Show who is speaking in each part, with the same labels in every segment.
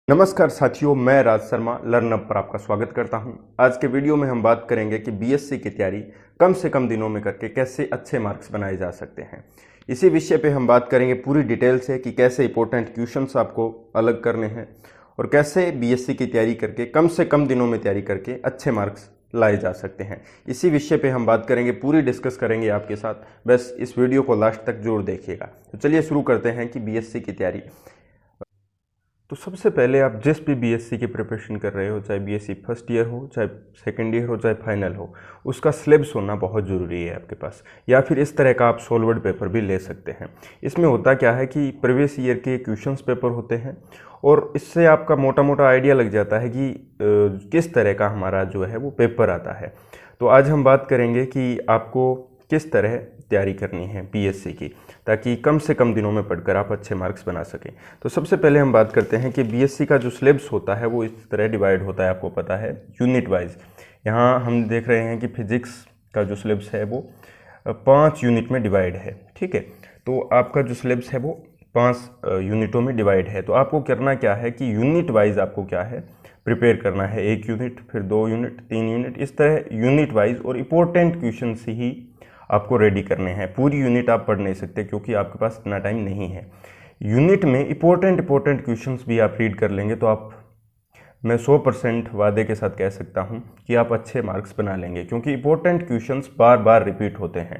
Speaker 1: नमस्कार साथियों, मैं राज शर्मा लर्नअप पर आपका स्वागत करता हूं। आज के वीडियो में हम बात करेंगे कि बीएससी की तैयारी कम से कम दिनों में करके कैसे अच्छे मार्क्स बनाए जा सकते हैं। इसी विषय पे हम बात करेंगे पूरी डिटेल से कि कैसे इंपॉर्टेंट क्वेश्चंस आपको अलग करने हैं और कैसे बीएससी की तैयारी करके कम से कम दिनों में तैयारी करके अच्छे मार्क्स लाए जा सकते हैं। इसी विषय पे हम बात करेंगे, पूरी डिस्कस करेंगे आपके साथ। बस इस वीडियो को लास्ट तक जरूर देखिएगा। तो चलिए शुरू करते हैं कि बीएससी की तैयारी। तो सबसे पहले आप जिस भी बीएससी की प्रिपरेशन कर रहे हो, चाहे बीएससी फर्स्ट ईयर हो, चाहे सेकंड ईयर हो, चाहे फाइनल हो, उसका सिलेबस होना बहुत ज़रूरी है आपके पास। या फिर इस तरह का आप सॉल्वर्ड पेपर भी ले सकते हैं। इसमें होता क्या है कि प्रीवियस ईयर के क्वेश्चंस पेपर होते हैं और इससे आपका मोटा मोटा आइडिया लग जाता है कि किस तरह का हमारा जो है वो पेपर आता है। तो आज हम बात करेंगे कि आपको किस तरह तैयारी करनी है बीएससी की, ताकि कम से कम दिनों में पढ़कर आप अच्छे मार्क्स बना सकें। तो सबसे पहले हम बात करते हैं कि बीएससी का जो सिलेबस होता है वो इस तरह डिवाइड होता है, आपको पता है, यूनिट वाइज। यहाँ हम देख रहे हैं कि फिजिक्स का जो सिलेबस है वो 5 यूनिट में डिवाइड है। ठीक है, तो आपका जो सिलेबस है वो 5 यूनिटों में डिवाइड है। तो आपको करना क्या है कि यूनिट वाइज आपको क्या है प्रिपेयर करना है। 1 यूनिट, फिर 2 यूनिट, 3 यूनिट, इस तरह यूनिट वाइज और इम्पोर्टेंट क्वेश्चन से ही आपको रेडी करने हैं। पूरी यूनिट आप पढ़ नहीं सकते क्योंकि आपके पास इतना टाइम नहीं है। यूनिट में इम्पोर्टेंट क्वेश्चंस भी आप रीड कर लेंगे तो मैं 100% वादे के साथ कह सकता हूं कि आप अच्छे मार्क्स बना लेंगे, क्योंकि इम्पोर्टेंट क्वेश्चंस बार बार रिपीट होते हैं।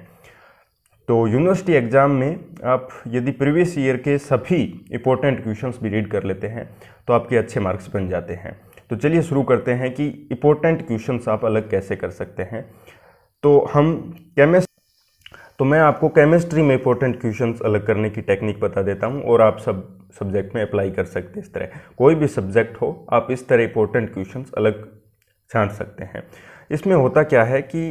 Speaker 1: तो यूनिवर्सिटी एग्ज़ाम में आप यदि प्रीवियस ईयर के सभी इम्पोर्टेंट क्वेश्चंस भी रीड कर लेते हैं तो आपके अच्छे मार्क्स बन जाते हैं। तो चलिए शुरू करते हैं कि इम्पोर्टेंट क्वेश्चंस आप अलग कैसे कर सकते हैं। तो मैं आपको केमिस्ट्री में इंपॉर्टेंट क्वेश्चंस अलग करने की टेक्निक बता देता हूं और आप सब सब्जेक्ट में अप्लाई कर सकते हैं। इस तरह कोई भी सब्जेक्ट हो, आप इस तरह इंपॉर्टेंट क्वेश्चंस अलग छांट सकते हैं। इसमें होता क्या है कि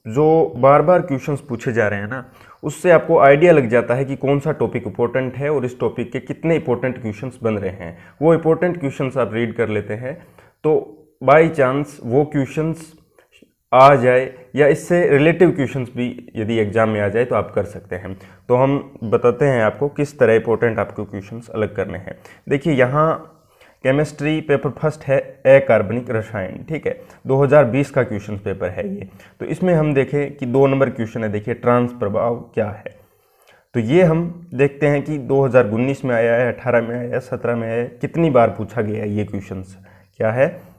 Speaker 1: जो बार बार क्वेश्चंस पूछे जा रहे हैं ना, उससे आपको आइडिया लग जाता है कि कौन सा टॉपिक इंपॉर्टेंट है और इस टॉपिक के कितने इंपॉर्टेंट क्वेश्चंस बन रहे हैं। वो इंपॉर्टेंट क्वेश्चंस आप रीड कर लेते हैं तो बाई चांस वो क्वेश्चंस आ जाए या इससे रिलेटिव क्वेश्चंस भी यदि एग्जाम में आ जाए तो आप कर सकते हैं। तो हम बताते हैं आपको किस तरह इंपॉर्टेंट आपको क्वेश्चंस अलग करने हैं। देखिए, यहाँ केमिस्ट्री पेपर फर्स्ट है अकार्बनिक रसायन। ठीक है, 2020 का क्वेश्चन पेपर है ये। तो इसमें हम देखें कि 2 नंबर क्वेश्चन है। देखिए, ट्रांस प्रभाव क्या है। तो ये हम देखते हैं कि 2019 में आया है, 18 में आया है, 17 में आया है, कितनी बार पूछा गया है ये क्वेश्चंस। क्या है,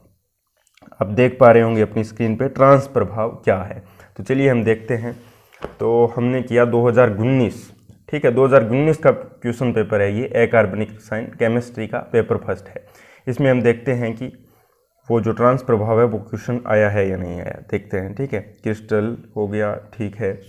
Speaker 1: आप देख पा रहे होंगे अपनी स्क्रीन पे, ट्रांस प्रभाव क्या है। तो चलिए हम देखते हैं। तो हमने किया 2019। ठीक है, 2019 का क्वेश्चन पेपर है ये, अकार्बनिक रसायन केमिस्ट्री का पेपर फर्स्ट है। इसमें हम देखते हैं कि वो जो ट्रांस प्रभाव है वो क्वेश्चन आया है या नहीं आया, देखते हैं। ठीक है, क्रिस्टल हो गया, ठीक है।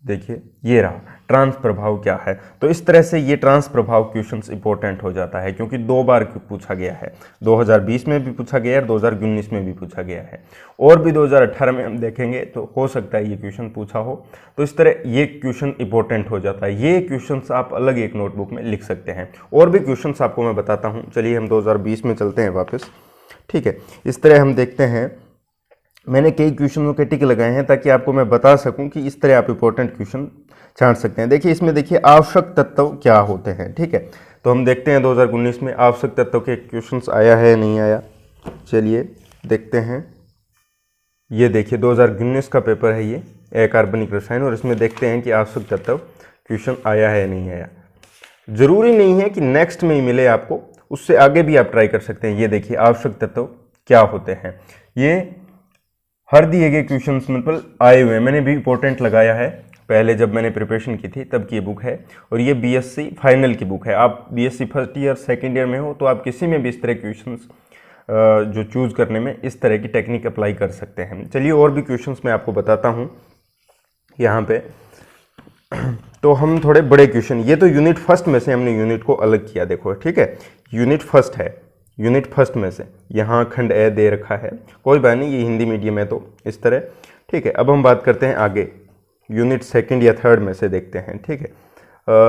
Speaker 1: देखिए, ये रहा ट्रांस प्रभाव क्या है। तो इस तरह से ये ट्रांस प्रभाव क्वेश्चंस इंपॉर्टेंट हो जाता है, क्योंकि 2 बार पूछा गया है। 2020 में भी पूछा गया है और 2019 में भी पूछा गया है, और भी 2018 में हम देखेंगे तो हो सकता है ये क्वेश्चन पूछा हो। तो इस तरह ये क्वेश्चन इंपॉर्टेंट हो जाता है। ये क्वेश्चंस आप अलग एक नोटबुक में लिख सकते हैं। और भी क्वेश्चंस आपको मैं बताता हूँ। चलिए हम 2020 में चलते हैं वापस। ठीक है, इस तरह हम देखते हैं। मैंने कई क्वेश्चनों के टिक लगाए हैं ताकि आपको मैं बता सकूं कि इस तरह आप इंपॉर्टेंट क्वेश्चन छांट सकते हैं। देखिए, इसमें देखिए आवश्यक तत्व क्या होते हैं। ठीक है, तो हम देखते हैं 2019 में आवश्यक तत्व के क्वेश्चंस आया है नहीं आया। चलिए देखते हैं। ये देखिए 2019 का पेपर है ये, अकार्बनिक रसायन, और इसमें देखते हैं कि आवश्यक तत्व क्वेश्चन आया है नहीं आया। जरूरी नहीं है कि नेक्स्ट में ही मिले आपको, उससे आगे भी आप ट्राई कर सकते हैं। ये देखिए आवश्यक तत्व क्या होते हैं, ये हर दिए गए क्वेश्चंस मतलब आए हुए हैं। मैंने भी इंपॉर्टेंट लगाया है, पहले जब मैंने प्रिपरेशन की थी तब की ये बुक है, और ये बीएससी फाइनल की बुक है। आप BSc first year second year में हो तो आप किसी में भी इस तरह क्वेश्चंस जो चूज़ करने में इस तरह की टेक्निक अप्लाई कर सकते हैं। चलिए और भी क्वेश्चंस मैं आपको बताता हूँ यहाँ पे। तो हम थोड़े बड़े क्वेश्चन, ये तो यूनिट फर्स्ट में से हमने यूनिट को अलग किया। देखो, ठीक है, यूनिट फर्स्ट है, यूनिट फर्स्ट में से यहाँ खंड ए दे रखा है। कोई बात नहीं, ये हिंदी मीडियम है तो इस तरह। ठीक है, अब हम बात करते हैं आगे, यूनिट सेकंड या थर्ड में से देखते हैं। ठीक है,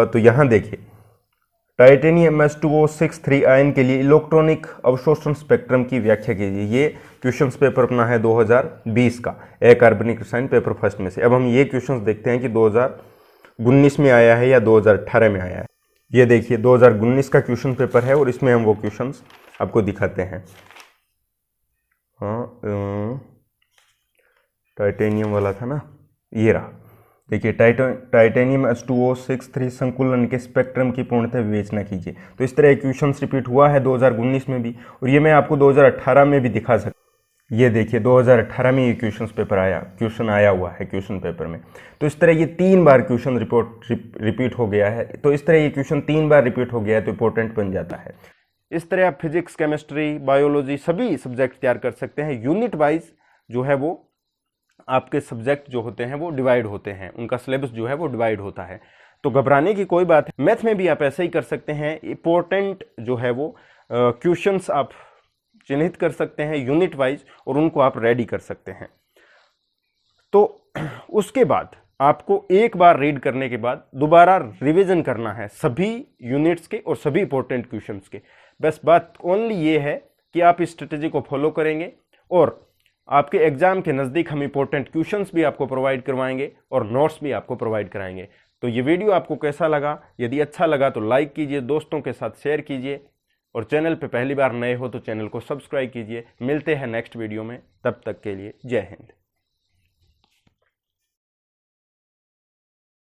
Speaker 1: तो यहाँ देखिए, टाइटेनियम S2O6 आयन के लिए इलेक्ट्रॉनिक अवशोषण स्पेक्ट्रम की व्याख्या कीजिए। ये क्वेश्चंस पेपर अपना है 2020 का, अकार्बनिक रसायन पेपर फर्स्ट में से। अब हम ये क्वेश्चंस देखते हैं कि 2019 में आया है या 2018 में आया है। ये देखिए 2019 का क्वेश्चन पेपर है और इसमें हम वो क्वेश्चंस आपको दिखाते हैं। हाँ, टाइटेनियम वाला था ना, ये रहा। देखिए टाइटेनियम H2O63 संकुलन के स्पेक्ट्रम की पूर्णतः विवेचना कीजिए। तो इस तरह क्वेश्चन रिपीट हुआ है 2019 में भी, और ये मैं आपको 2018 में भी दिखा सकता। ये देखिए 2018 में ये क्वेश्चन आया हुआ है क्वेश्चन पेपर में। तो इस तरह ये 3 बार क्वेश्चन रिपीट हो गया है। तो इस तरह ये क्वेश्चन 3 बार रिपीट हो गया है तो इंपॉर्टेंट बन जाता है। इस तरह आप फिजिक्स, केमिस्ट्री, बायोलॉजी सभी सब्जेक्ट तैयार कर सकते हैं। यूनिट वाइज जो है वो आपके सब्जेक्ट जो होते हैं वो डिवाइड होते हैं, उनका सिलेबस जो है वो डिवाइड होता है। तो घबराने की कोई बात है। मैथ में भी आप ऐसे ही कर सकते हैं। इंपॉर्टेंट जो है वो क्वेश्चंस आप चिन्हित कर सकते हैं यूनिट वाइज और उनको आप रेडी कर सकते हैं। तो उसके बाद आपको एक बार रीड करने के बाद दोबारा रिवीजन करना है सभी यूनिट्स के और सभी इंपॉर्टेंट क्वेश्चंस के। बस बात ओनली ये है कि आप इस स्ट्रेटेजी को फॉलो करेंगे और आपके एग्जाम के नज़दीक हम इंपॉर्टेंट क्वेश्चंस भी आपको प्रोवाइड करवाएंगे और नोट्स भी आपको प्रोवाइड कराएंगे। तो ये वीडियो आपको कैसा लगा? यदि अच्छा लगा तो लाइक कीजिए, दोस्तों के साथ शेयर कीजिए, और चैनल पे पहली बार नए हो तो चैनल को सब्सक्राइब कीजिए। मिलते हैं नेक्स्ट वीडियो में, तब तक के लिए जय हिंद।